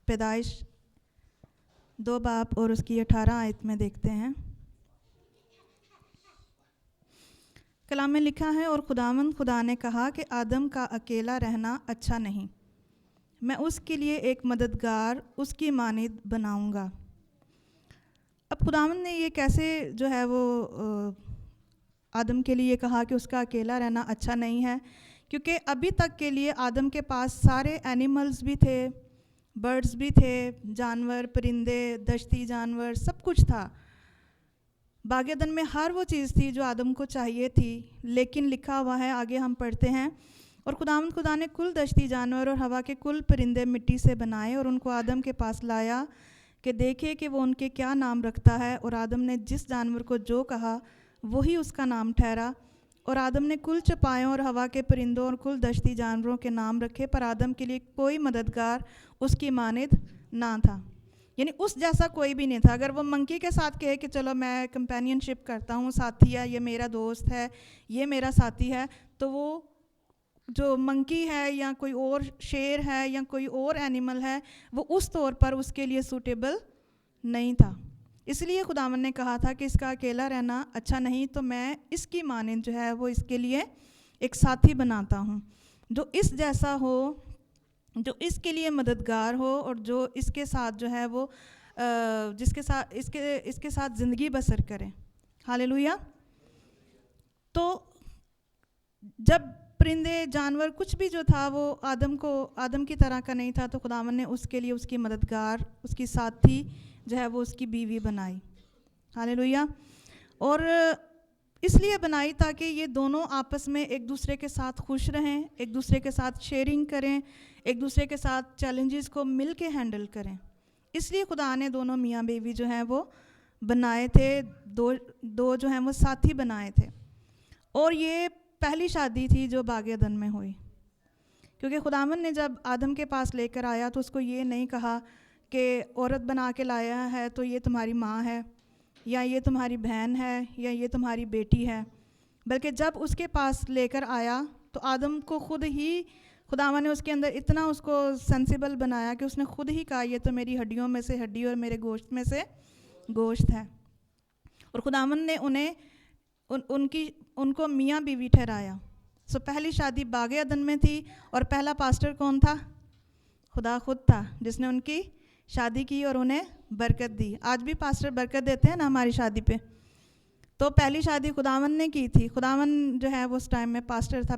پیدائش 2 باب اور اس کی 18 آیت میں دیکھتے ہیں. کلام میں لکھا ہے، اور خداوند خدا نے کہا کہ آدم کا اکیلا رہنا اچھا نہیں، میں اس کے لیے ایک مددگار اس کی مانند بناؤں گا. اب خداوند نے یہ کیسے جو ہے وہ آدم کے لیے کہا کہ اس کا اکیلا رہنا اچھا نہیں ہے، کیونکہ ابھی تک کے لیے آدم کے پاس سارے اینیملز بھی تھے، برڈز بھی تھے، جانور، پرندے، دشتی جانور، سب کچھ تھا. باغ عدن میں ہر وہ چیز تھی جو آدم کو چاہیے تھی، لیکن لکھا ہوا ہے، آگے ہم پڑھتے ہیں، اور خداوند خدا نے کل دشتی جانور اور ہوا کے کل پرندے مٹی سے بنائے اور ان کو آدم کے پاس لایا کہ دیکھے کہ وہ ان کے کیا نام رکھتا ہے. اور آدم نے جس جانور کو جو کہا وہی اس کا نام ٹھہرا. اور آدم نے کل چپائوں اور ہوا کے پرندوں اور کل دشتی جانوروں کے نام رکھے، پر آدم کے لیے کوئی مددگار اس کی مانند نہ تھا. یعنی اس جیسا کوئی بھی نہیں تھا. اگر وہ منکی کے ساتھ کہے کہ چلو میں کمپینین شپ کرتا ہوں، ساتھی ہے، یہ میرا دوست ہے، یہ میرا ساتھی ہے، تو وہ جو منکی ہے یا کوئی اور شیر ہے یا کوئی اور اینیمل ہے، وہ اس طور پر اس کے لیے سوٹیبل نہیں تھا. اس لیے خداوند نے کہا تھا کہ اس کا اکیلا رہنا اچھا نہیں، تو میں اس کی مانند جو ہے وہ اس کے لیے ایک ساتھی بناتا ہوں جو اس جیسا ہو، جو اس کے لیے مددگار ہو، اور جو اس کے ساتھ جو ہے وہ جس کے ساتھ اس کے ساتھ زندگی بسر کرے. ہاللیلویا. تو جب پرندے، جانور، کچھ بھی جو تھا وہ آدم کی طرح کا نہیں تھا، تو خداوند نے اس کے لیے اس کی مددگار، اس کی ساتھی جو ہے وہ اس کی بیوی بنائی. ہاللیلویا. اور اس لیے بنائی تاکہ یہ دونوں آپس میں ایک دوسرے کے ساتھ خوش رہیں، ایک دوسرے کے ساتھ شیئرنگ کریں، ایک دوسرے کے ساتھ چیلنجز کو مل کے ہینڈل کریں. اس لیے خدا نے دونوں میاں بیوی جو ہیں وہ بنائے تھے، دو جو ہیں وہ ساتھی بنائے تھے. اور یہ پہلی شادی تھی جو باغ عدن میں ہوئی، کیونکہ خداوند نے جب آدم کے پاس لے کر آیا تو اس کو یہ نہیں کہا کہ عورت بنا کے لایا ہے تو یہ تمہاری ماں ہے، یا یہ تمہاری بہن ہے، یا یہ تمہاری بیٹی ہے. بلکہ جب اس کے پاس لے کر آیا تو آدم کو خود ہی خداوند نے اس کے اندر اتنا اس کو سینسیبل بنایا کہ اس نے خود ہی کہا یہ تو میری ہڈیوں میں سے ہڈی اور میرے گوشت میں سے گوشت ہے. اور خداوند نے ان کو میاں بیوی ٹھہرایا. پہلی شادی باغ عدن میں تھی، اور پہلا پاسٹر کون تھا؟ خدا خود تھا، جس نے ان کی شادی کی اور انہیں برکت دی. آج بھی پاسٹر برکت دیتے ہیں نا ہماری شادی پہ. تو پہلی شادی خداوند نے کی تھی. خداوند جو ہے وہ اس ٹائم میں پاسٹر تھا،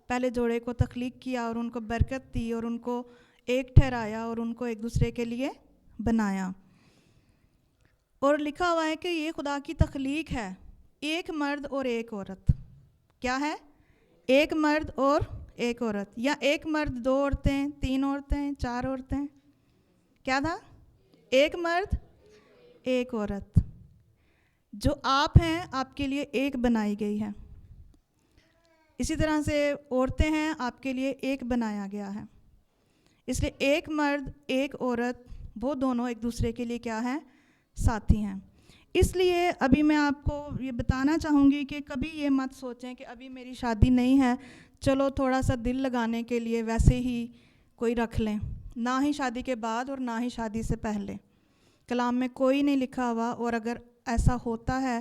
پہلے جوڑے کو تخلیق کیا اور ان کو برکت دی اور ان کو ایک ٹھہرایا اور ان کو ایک دوسرے کے لیے بنایا. اور لکھا ہوا ہے کہ یہ خدا کی تخلیق ہے، ایک مرد اور ایک عورت. کیا ہے؟ ایک مرد اور ایک عورت، یا ایک مرد 2 عورتیں، 3 عورتیں، 4 عورتیں. کیا تھا؟ ایک مرد ایک عورت. جو آپ ہیں آپ کے لیے ایک بنائی گئی ہے. اسی طرح سے عورتیں ہیں، آپ کے لیے ایک بنایا گیا ہے. اس لیے ایک مرد ایک عورت، وہ دونوں ایک دوسرے کے لیے کیا ہیں؟ ساتھی ہیں. اس لیے ابھی میں آپ کو یہ بتانا چاہوں گی کہ کبھی یہ مت سوچیں کہ ابھی میری شادی نہیں ہے، چلو تھوڑا سا دل لگانے کے لیے ویسے ہی کوئی رکھ لیں. نہ ہی شادی کے بعد اور نہ ہی شادی سے پہلے. کلام میں کوئی نہیں لکھا ہوا، اور اگر ایسا ہوتا ہے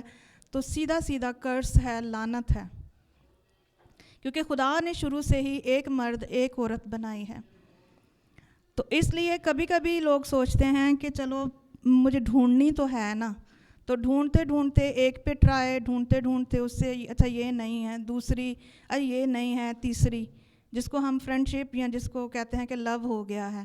تو سیدھا سیدھا کرس ہے، لعنت ہے. کیونکہ خدا نے شروع سے ہی ایک مرد ایک عورت بنائی ہے. تو اس لیے کبھی کبھی لوگ سوچتے ہیں کہ چلو مجھے ڈھونڈنی تو ہے نا، تو ڈھونڈتے ڈھونڈتے ایک پہ ٹرائی، ڈھونڈتے ڈھونڈتے اس سے اچھا یہ نہیں ہے، دوسری یہ نہیں ہے، تیسری، جس کو ہم فرینڈ شپ یا جس کو کہتے ہیں کہ لو ہو گیا ہے.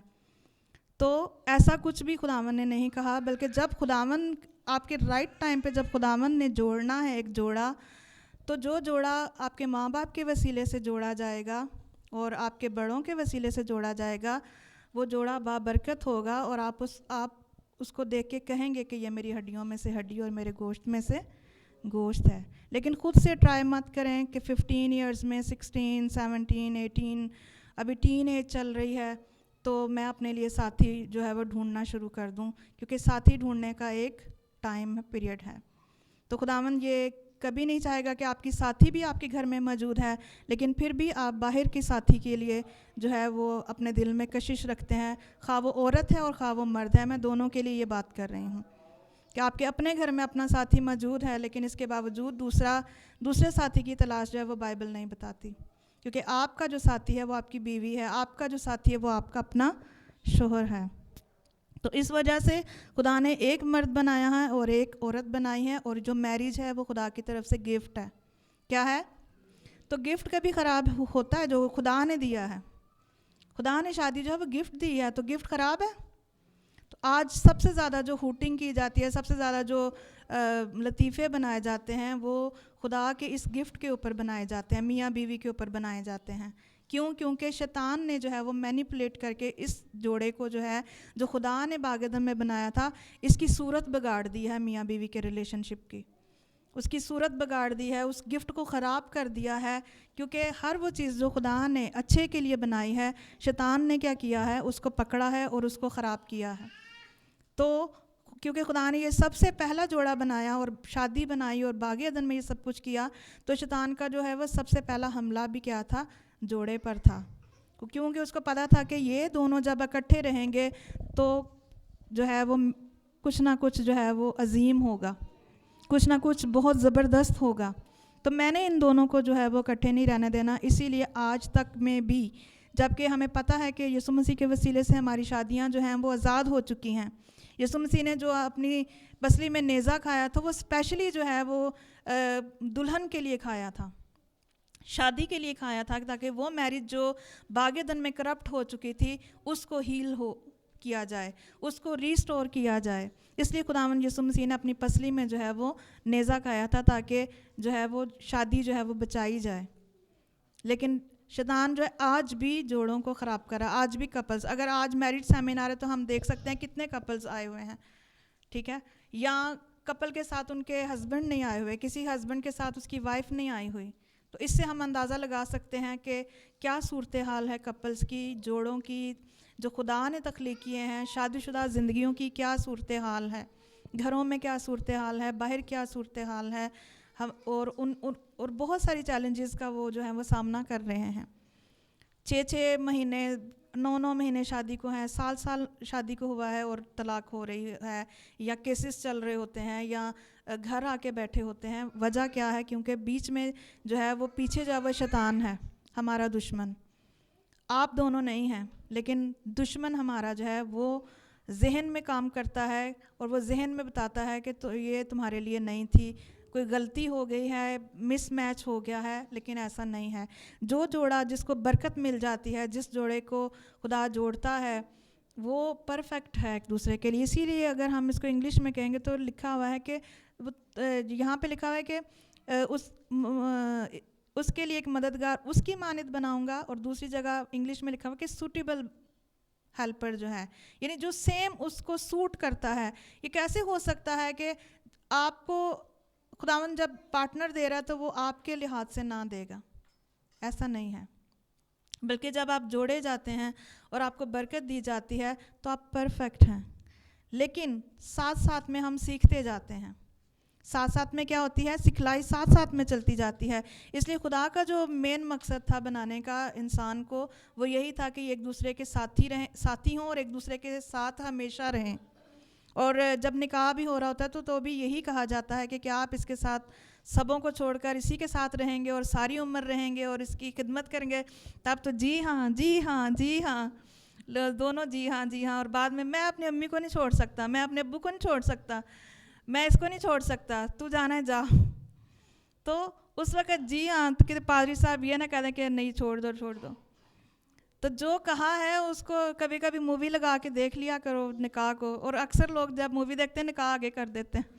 تو ایسا کچھ بھی خداوند نے نہیں کہا، بلکہ جب خداوند آپ کے رائٹ ٹائم پہ جب خداوند نے جوڑنا ہے ایک جوڑا، تو جو جوڑا آپ کے ماں باپ کے وسیلے سے جوڑا جائے گا اور آپ کے بڑوں کے وسیلے سے جوڑا جائے گا، وہ جوڑا بابرکت ہوگا، اور آپ اس کو دیکھ کے کہیں گے کہ یہ میری ہڈیوں میں سے ہڈی اور میرے گوشت میں سے گوشت ہے. لیکن خود سے ٹرائی مت کریں کہ 15 ایئرز میں 16، 17، 18 ابھی ٹین ایج چل رہی ہے تو میں اپنے لیے ساتھی جو ہے وہ ڈھونڈنا شروع کر دوں، کیونکہ ساتھی ڈھونڈنے کا ایک ٹائم پیریڈ ہے. تو خداوند یہ کبھی نہیں چاہے گا کہ آپ کی ساتھی بھی آپ کے گھر میں موجود ہے، لیکن پھر بھی آپ باہر کی ساتھی کے لیے جو ہے وہ اپنے دل میں کشش رکھتے ہیں، خواہ وہ عورت ہے اور خواہ وہ مرد ہے. میں دونوں کے لیے یہ بات کر رہی ہوں کہ آپ کے اپنے گھر میں اپنا ساتھی موجود ہے، لیکن اس کے باوجود دوسرے ساتھی کی تلاش جو ہے وہ بائبل نہیں بتاتی، کیونکہ آپ کا جو ساتھی ہے وہ آپ کی بیوی ہے، آپ کا جو ساتھی ہے وہ آپ کا اپنا شوہر ہے. تو اس وجہ سے خدا نے ایک مرد بنایا ہے اور ایک عورت بنائی ہے، اور جو میرج ہے وہ خدا کی طرف سے گفٹ ہے. کیا ہے؟ تو گفٹ کبھی خراب ہوتا ہے جو خدا نے دیا ہے. خدا نے شادی جو ہے وہ گفٹ دی ہے، تو گفٹ خراب ہے؟ تو آج سب سے زیادہ جو ہوٹنگ کی جاتی ہے، سب سے زیادہ جو لطیفے بنائے جاتے ہیں وہ خدا کے اس گفٹ کے اوپر بنائے جاتے ہیں، میاں بیوی کے اوپر بنائے جاتے ہیں. کیوں؟ کیونکہ شیطان نے جو ہے وہ مینیپولیٹ کر کے اس جوڑے کو جو ہے جو خدا نے باغ عدن میں بنایا تھا، اس کی صورت بگاڑ دی ہے میاں بیوی کے ریلیشن شپ کی. اس کی صورت بگاڑ دی ہے، اس گفٹ کو خراب کر دیا ہے، کیونکہ ہر وہ چیز جو خدا نے اچھے کے لیے بنائی ہے، شیطان نے کیا کیا ہے؟ اس کو پکڑا ہے اور اس کو خراب کیا ہے. تو کیونکہ خدا نے یہ سب سے پہلا جوڑا بنایا اور شادی بنائی اور باغ عدن میں یہ سب کچھ کیا، تو شیطان کا جو ہے وہ سب سے پہلا حملہ بھی کیا تھا؟ جوڑے پر تھا. کیونکہ اس کو پتہ تھا کہ یہ دونوں جب اکٹھے رہیں گے تو جو ہے وہ کچھ نہ کچھ جو ہے وہ عظیم ہوگا، کچھ نہ کچھ بہت زبردست ہوگا. تو میں نے ان دونوں کو جو ہے وہ اکٹھے نہیں رہنے دینا. اسی لیے آج تک میں بھی، جب کہ ہمیں پتہ ہے کہ یسوع مسیح کے وسیلے سے ہماری شادیاں جو ہیں وہ آزاد ہو چکی ہیں. یسوع مسیح نے جو اپنی پسلی میں نیزہ کھایا تھا وہ اسپیشلی جو ہے وہ دلہن کے لیے کھایا تھا، شادی کے لیے کھایا تھا، تاکہ وہ میرج جو باغ عدن میں کرپٹ ہو چکی تھی اس کو ہیل کیا جائے، اس کو ریسٹور کیا جائے. اس لیے خداوند یسوع مسیح نے اپنی پسلی میں جو ہے وہ نیزہ کھایا تھا تاکہ جو ہے وہ شادی جو ہے وہ بچائی جائے. لیکن شیطان جو ہے آج بھی جوڑوں کو خراب کرا. آج بھی کپلز، اگر آج میرج سیمینار ہے تو ہم دیکھ سکتے ہیں کتنے کپلز آئے ہوئے ہیں، ٹھیک ہے، یا کپل کے ساتھ ان کے ہسبینڈ نہیں آئے ہوئے، کسی ہسبینڈ کے ساتھ اس کی وائف نہیں آئی ہوئی. تو اس سے ہم اندازہ لگا سکتے ہیں کہ کیا صورتحال ہے کپلز کی، جوڑوں کی جو خدا نے تخلیق کیے ہیں، شادی شدہ زندگیوں کی کیا صورتحال ہے، گھروں میں کیا صورتحال ہے، باہر کیا صورتحال ہے. ہم اور بہت ساری چیلنجز کا وہ جو ہے وہ سامنا کر رہے ہیں. 6 مہینے 9 مہینے شادی کو ہیں، سال شادی کو ہوا ہے اور طلاق ہو رہی ہے، یا کیسز چل رہے ہوتے ہیں، یا گھر آ کے بیٹھے ہوتے ہیں. وجہ کیا ہے؟ کیونکہ بیچ میں جو ہے وہ پیچھے جو ہے وہ شیطان ہے، ہمارا دشمن. آپ دونوں نہیں ہیں، لیکن دشمن ہمارا جو ہے وہ ذہن میں کام کرتا ہے، اور وہ ذہن میں بتاتا ہے کہ تو یہ تمہارے لیے نہیں تھی، کوئی غلطی ہو گئی ہے، مس میچ ہو گیا ہے. لیکن ایسا نہیں ہے. جو جوڑا جس کو برکت مل جاتی ہے، جس جوڑے کو خدا جوڑتا ہے، وہ پرفیکٹ ہے ایک دوسرے کے لیے. اسی لیے اگر ہم اس کو انگلش میں کہیں گے تو لکھا ہوا ہے کہ یہاں پہ لکھا ہوا ہے کہ اس کے لیے ایک مددگار اس کی مانند بناؤں گا، اور دوسری جگہ انگلش میں لکھا ہوا ہے کہ سوٹیبل ہیلپر جو ہے، یعنی جو سیم اس کو سوٹ کرتا ہے. یہ کیسے ہو سکتا ہے کہ آپ کو خداوند جب پارٹنر دے رہا ہے تو وہ آپ کے لحاظ سے نہ دے گا؟ ایسا نہیں ہے. بلکہ جب آپ جوڑے جاتے ہیں اور آپ کو برکت دی جاتی ہے تو آپ پرفیکٹ ہیں. لیکن ساتھ ساتھ میں ہم سیکھتے جاتے ہیں، ساتھ ساتھ میں کیا ہوتی ہے؟ سکھلائی ساتھ ساتھ میں چلتی جاتی ہے. اس لیے خدا کا جو مین مقصد تھا بنانے کا انسان کو، وہ یہی تھا کہ ایک دوسرے کے ساتھی ہوں اور ایک دوسرے کے ساتھ ہمیشہ رہیں. اور جب نکاح بھی ہو رہا ہوتا ہے تو بھی یہی کہا جاتا ہے کہ کیا آپ اس کے ساتھ سبوں کو چھوڑ کر اسی کے ساتھ رہیں گے اور ساری عمر رہیں گے اور اس کی خدمت کریں گے؟ تب تو جی ہاں جی ہاں جی ہاں، دونوں جی ہاں جی ہاں. اور بعد میں اپنی امی کو نہیں چھوڑ سکتا، میں اپنے ابو کو نہیں چھوڑ سکتا، میں اس کو نہیں چھوڑ سکتا، تو جانا ہے جا. تو اس وقت جی ہاں کہ پادری صاحب یہ نہ کہہ دیں کہ نہیں چھوڑ دو. تو جو کہا ہے اس کو کبھی کبھی مووی لگا کے دیکھ لیا کرو نکاح کو. اور اکثر لوگ جب مووی دیکھتے ہیں نکاح آگے کر دیتے ہیں.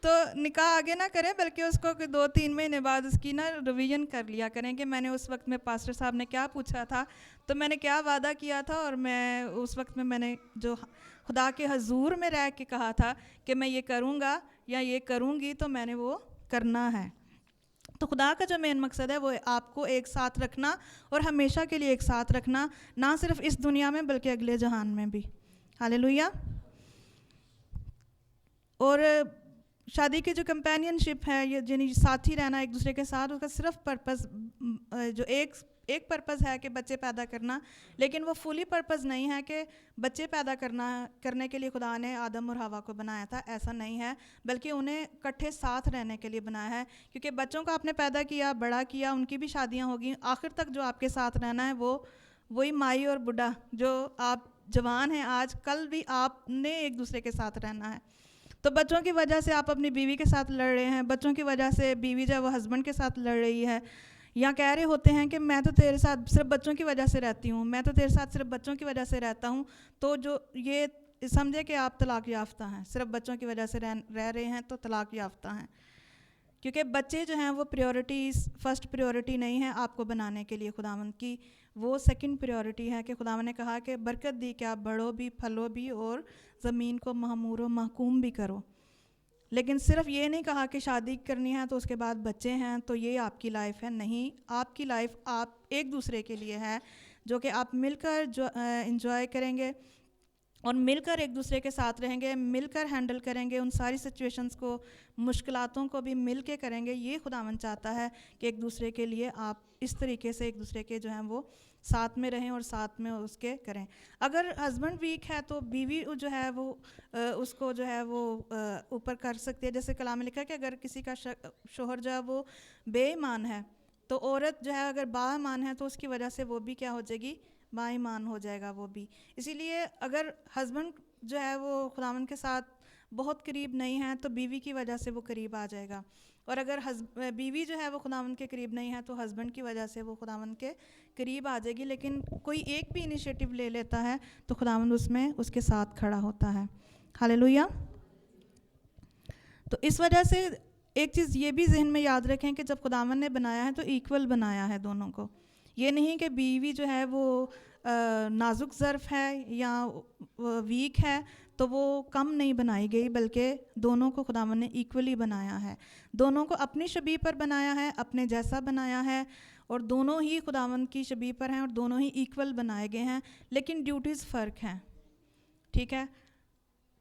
تو نکاح آگے نہ کریں، بلکہ اس کو 2-3 مہینے بعد اس کی ریویژن کر لیا کریں کہ میں نے اس وقت میں پاسٹر صاحب نے کیا پوچھا تھا، تو میں نے کیا وعدہ کیا تھا، اور میں اس وقت میں نے جو خدا کے حضور میں رہ کے کہا تھا کہ میں یہ کروں گا یا یہ کروں گی، تو میں نے وہ کرنا ہے. تو خدا کا جو مین مقصد ہے وہ آپ کو ایک ساتھ رکھنا، اور ہمیشہ کے لیے ایک ساتھ رکھنا، نہ صرف اس دنیا میں بلکہ اگلے جہان میں بھی. ہاللیلویا. اور شادی کی جو کمپینین شپ ہے، یہ یعنی ساتھی رہنا ایک دوسرے کے ساتھ، اس کا صرف پرپز جو ایک پرپز ہے کہ بچے پیدا کرنا، لیکن وہ فلی پرپز نہیں ہے کہ بچے پیدا کرنے کے لیے خدا نے آدم اور حوا کو بنایا تھا، ایسا نہیں ہے، بلکہ انہیں اکٹھے ساتھ رہنے کے لیے بنایا ہے، کیونکہ بچوں کو آپ نے پیدا کیا، بڑا کیا، ان کی بھی شادیاں ہوگی، آخر تک جو آپ کے ساتھ رہنا ہے وہ وہی مائی اور بڈھا، جو آپ جوان ہیں آج، کل بھی آپ نے ایک دوسرے کے ساتھ رہنا ہے۔ تو بچوں کی وجہ سے آپ اپنی بیوی کے ساتھ لڑ رہے ہیں، بچوں کی وجہ سے بیوی جو ہے وہ ہسبینڈ کے ساتھ لڑ رہی ہے، یا کہہ رہے ہوتے ہیں کہ میں تو تیرے ساتھ صرف بچوں کی وجہ سے رہتی ہوں، میں تو تیرے ساتھ صرف بچوں کی وجہ سے رہتا ہوں، تو جو یہ سمجھے کہ آپ طلاق یافتہ ہیں، صرف بچوں کی وجہ سے رہ رہے ہیں تو طلاق یافتہ ہیں، کیونکہ بچے جو ہیں وہ پریورٹیز، فرسٹ پریورٹی نہیں ہے آپ کو بنانے کے لیے خداوند کی، وہ سیکنڈ پریورٹی ہے کہ خداوند نے کہا کہ برکت دی کہ آپ بڑھو بھی، پھلو بھی، اور زمین کو معمور و محکوم بھی کرو۔ لیکن صرف یہ نہیں کہا کہ شادی کرنی ہے تو اس کے بعد بچے ہیں تو یہ آپ کی لائف ہے، نہیں، آپ کی لائف آپ ایک دوسرے کے لیے ہے، جو کہ آپ مل کر جو انجوائے کریں گے اور مل کر ایک دوسرے کے ساتھ رہیں گے، مل کر ہینڈل کریں گے ان ساری سچویشنز کو، مشکلاتوں کو بھی مل کے کریں گے۔ یہ خداوند چاہتا ہے کہ ایک دوسرے کے لیے آپ اس طریقے سے ایک دوسرے کے جو ہیں وہ ساتھ میں رہیں اور ساتھ میں اس کے کریں۔ اگر ہسبینڈ ویک ہے تو بیوی جو ہے وہ اس کو جو ہے وہ اوپر کر سکتی ہے، جیسے کلام میں لکھا ہے کہ اگر کسی کا شوہر جو ہے وہ بے ایمان ہے تو عورت جو ہے اگر با ایمان ہے تو اس کی وجہ سے وہ بھی کیا ہو جائے گی، با ایمان ہو جائے گا وہ بھی۔ اسی لیے اگر ہسبینڈ جو ہے وہ خداوند کے ساتھ بہت قریب نہیں ہے تو بیوی کی وجہ سے وہ قریب آ جائے گا، اور اگر بیوی جو ہے وہ خداوند کے قریب نہیں ہے تو ہسبینڈ کی وجہ سے وہ خداوند کے قریب آ جائے گی۔ لیکن کوئی ایک بھی انیشیٹو لے لیتا ہے تو خداوند اس میں اس کے ساتھ کھڑا ہوتا ہے۔ ہاللیلویہ۔ تو اس وجہ سے ایک چیز یہ بھی ذہن میں یاد رکھیں کہ جب خداوند نے بنایا ہے تو ایکول بنایا ہے دونوں کو، یہ نہیں کہ بیوی جو ہے وہ نازک ظرف ہے یا ویک ہے تو وہ کم نہیں بنائی گئی، بلکہ دونوں کو خداوند نے ایکولی بنایا ہے، دونوں کو اپنی شبیہ پر بنایا ہے، اپنے جیسا بنایا ہے، اور دونوں ہی خداوند کی شبیہ پر ہیں اور دونوں ہی ایکول بنائے گئے ہیں، لیکن ڈیوٹیز فرق ہیں، ٹھیک ہے؟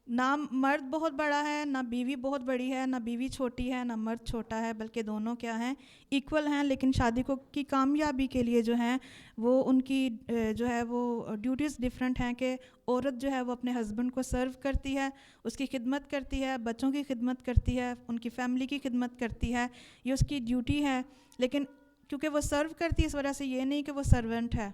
نہ مرد بہت بڑا ہے، نہ بیوی بہت بڑی ہے، نہ بیوی چھوٹی ہے، نہ مرد چھوٹا ہے، بلکہ دونوں کیا ہیں، ایکول ہیں، لیکن شادی کی کامیابی کے لیے جو ہیں وہ ان کی جو ہے وہ ڈیوٹیز ڈیفرنٹ ہیں، کہ عورت جو ہے وہ اپنے ہسبینڈ کو سرو کرتی ہے، اس کی خدمت کرتی ہے، بچوں کی خدمت کرتی ہے، ان کی فیملی کی خدمت کرتی ہے، یہ اس کی ڈیوٹی ہے، لیکن کیونکہ وہ سرو کرتی ہے اس وجہ سے یہ نہیں کہ وہ سرونٹ ہے،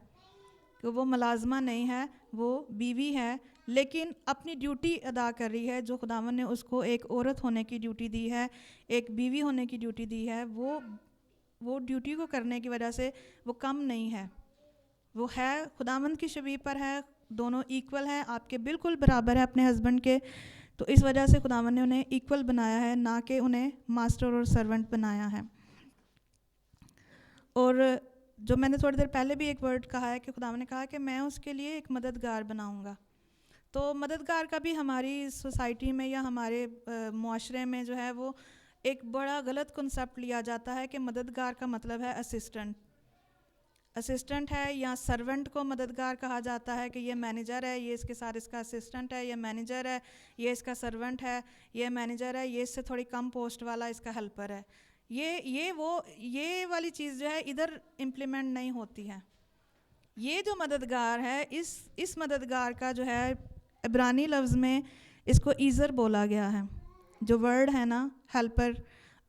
کہ وہ ملازمہ نہیں ہے، وہ بیوی ہے، لیکن اپنی ڈیوٹی ادا کر رہی ہے، جو خداوند نے اس کو ایک عورت ہونے کی ڈیوٹی دی ہے، ایک بیوی ہونے کی ڈیوٹی دی ہے، وہ ڈیوٹی کو کرنے کی وجہ سے وہ کم نہیں ہے، وہ ہے خداوند کی شبیہ پر ہے، دونوں ایکول ہیں، آپ کے بالکل برابر ہے اپنے ہسبینڈ کے، تو اس وجہ سے خداوند نے انہیں ایکول بنایا ہے، نہ کہ انہیں ماسٹر اور سرونٹ بنایا ہے۔ اور جو میں نے تھوڑی دیر پہلے بھی ایک ورڈ کہا ہے کہ خداوند نے کہا کہ میں اس کے لیے ایک مددگار بناؤں گا، تو مددگار کا بھی ہماری سوسائٹی میں یا ہمارے معاشرے میں جو ہے وہ ایک بڑا غلط کنسیپٹ لیا جاتا ہے کہ مددگار کا مطلب ہے اسسٹنٹ ہے، یا سرونٹ کو مددگار کہا جاتا ہے کہ یہ مینیجر ہے، یہ اس کے ساتھ اس کا اسسٹنٹ ہے، یہ مینیجر ہے، یہ اس کا سرونٹ ہے، یہ مینیجر ہے، یہ اس سے تھوڑی کم پوسٹ والا اس کا ہیلپر ہے، یہ والی چیز جو ہے ادھر امپلیمنٹ نہیں ہوتی ہے۔ یہ جو مددگار ہے، اس مددگار کا جو ہے عبرانی لفظ میں اس کو ایزر بولا گیا ہے، جو ورڈ ہے نا ہیلپر،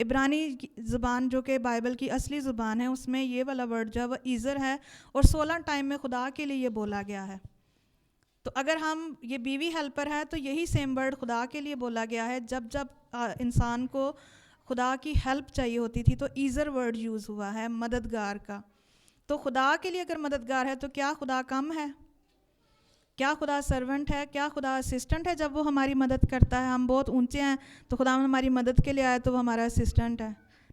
عبرانی زبان جو کہ بائبل کی اصلی زبان ہے اس میں یہ والا ورڈ جو ہے وہ ایزر ہے، اور 16 ٹائم میں خدا کے لیے یہ بولا گیا ہے۔ تو اگر ہم یہ بیوی ہیلپر ہے تو یہی سیم ورڈ خدا کے لیے بولا گیا ہے، جب انسان کو خدا کی ہیلپ چاہیے ہوتی تھی تو ایزر ورڈ یوز ہوا ہے مددگار کا۔ تو خدا کے لیے اگر مددگار ہے تو کیا خدا کم ہے؟ کیا خدا سرونٹ ہے؟ کیا خدا اسسٹنٹ ہے جب وہ ہماری مدد کرتا ہے؟ ہم بہت اونچے ہیں تو خدا ہماری مدد کے لیے آئے تو وہ ہمارا اسسٹنٹ ہے؟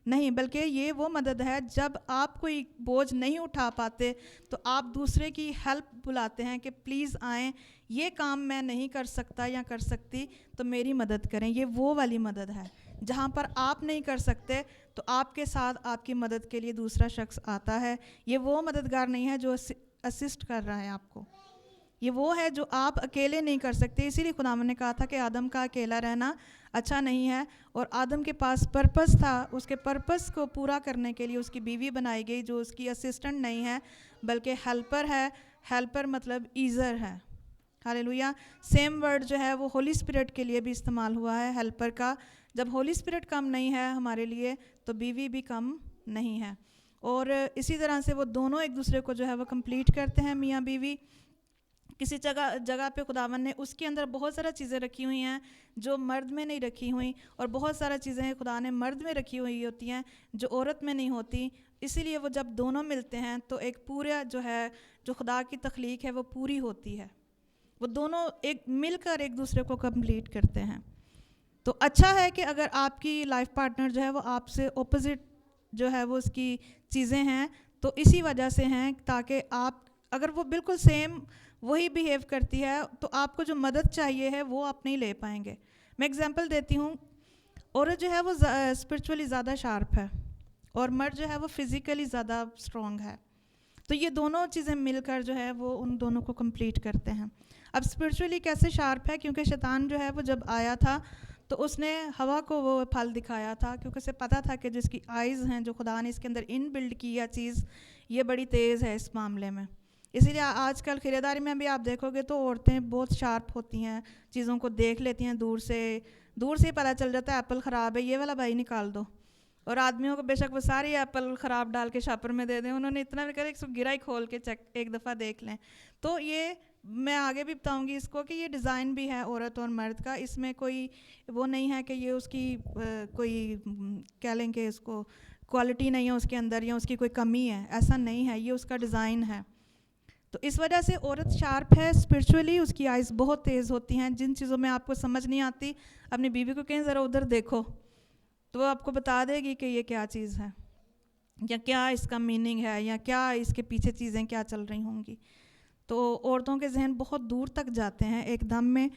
نہیں، بلکہ یہ وہ مدد ہے جب آپ کوئی بوجھ نہیں اٹھا پاتے تو آپ دوسرے کی ہیلپ بلاتے ہیں کہ پلیز آئیں، یہ کام میں نہیں کر سکتا یا کر سکتی تو میری مدد کریں۔ یہ وہ والی مدد ہے جہاں پر آپ نہیں کر سکتے تو آپ کے ساتھ آپ کی مدد کے لیے دوسرا شخص آتا ہے۔ یہ وہ مددگار نہیں ہے جو اسسٹ کر رہا ہے آپ کو، یہ وہ ہے جو آپ اکیلے نہیں کر سکتے. اسی لیے خداوند نے کہا تھا کہ آدم کا اکیلا رہنا اچھا نہیں ہے. اور آدم کے پاس پرپس تھا, اس کے پرپس کو پورا کرنے کے لیے اس کی بیوی بنائی گئی جو اس کی اسسٹنٹ نہیں ہے بلکہ ہیلپر ہے. ہیلپر مطلب ایزر ہے. ہاللیلویا. سیم ورڈ جو ہے وہ ہولی اسپرٹ کے لیے بھی استعمال ہوا ہے ہیلپر کا. جب ہولی اسپرٹ کم نہیں ہے ہمارے لیے تو بیوی بھی کم نہیں ہے. اور اسی طرح سے وہ دونوں ایک دوسرے کو جو ہے وہ کمپلیٹ کرتے ہیں, میاں بیوی. کسی جگہ پہ خداوند نے اس کے اندر بہت سارا چیزیں رکھی ہوئی ہیں جو مرد میں نہیں رکھی ہوئی, اور بہت سارا چیزیں خدا نے مرد میں رکھی ہوئی ہوتی ہیں جو عورت میں نہیں ہوتی. اسی لیے وہ جب دونوں ملتے ہیں تو ایک پورا جو ہے جو خدا کی تخلیق ہے وہ پوری ہوتی ہے. وہ دونوں ایک مل کر ایک دوسرے کو کمپلیٹ کرتے ہیں. تو اچھا ہے کہ اگر آپ کی لائف پارٹنر جو ہے وہ آپ سے اپوزٹ جو ہے وہ اس کی چیزیں ہیں تو اسی وجہ سے ہیں, تاکہ آپ اگر وہ بالکل سیم وہی بیہیو کرتی ہے تو آپ کو جو مدد چاہیے ہے وہ آپ نہیں لے پائیں گے. میں اگزامپل دیتی ہوں. عورت جو ہے وہ اسپرچولی زیادہ شارپ ہے اور مرد جو ہے وہ فزیکلی زیادہ اسٹرانگ ہے. تو یہ دونوں چیزیں مل کر جو ہے وہ ان دونوں کو کمپلیٹ کرتے ہیں. اب اسپرچولی کیسے شارپ ہے, کیونکہ شیطان جو ہے وہ جب آیا تھا تو اس نے ہوا کو وہ پھل دکھایا تھا, کیونکہ اسے پتہ تھا کہ جس کی آئیز ہیں جو خدا نے اس کے اندر ان بلڈ کی ہے چیز, یہ بڑی تیز ہے اس معاملے میں. اسی لیے آج کل خریداری میں بھی آپ دیکھو گے تو عورتیں بہت شارپ ہوتی ہیں, چیزوں کو دیکھ لیتی ہیں دور سے ہی پتہ چل جاتا ہے ایپل خراب ہے, یہ والا بھائی نکال دو. اور آدمیوں کو بے شک وہ ساری ایپل خراب ڈال کے شاپر میں دے دیں, انہوں نے اتنا بھی کرے کہ گرا ہی کھول کے چیک ایک دفعہ دیکھ لیں. تو یہ میں آگے بھی بتاؤں گی اس کو کہ یہ ڈیزائن بھی ہے عورت اور مرد کا, اس میں کوئی وہ نہیں ہے کہ یہ اس کی کوئی کہہ لیں کہ اس کو کوالٹی نہیں ہے اس کے اندر یا اس کی کوئی کمی ہے, ایسا نہیں ہے, یہ اس کا ڈیزائن ہے. تو اس وجہ سے عورت شارپ ہے اسپرچولی, اس کی آئیز بہت تیز ہوتی ہیں. جن چیزوں میں آپ کو سمجھ نہیں آتی اپنی بیوی کو کہیں ذرا ادھر دیکھو تو وہ آپ کو بتا دے گی کہ یہ کیا چیز ہے یا کیا اس کا میننگ ہے یا کیا اس کے پیچھے چیزیں کیا چل رہی ہوں گی. تو عورتوں کے ذہن بہت دور تک جاتے ہیں ایک دم میں,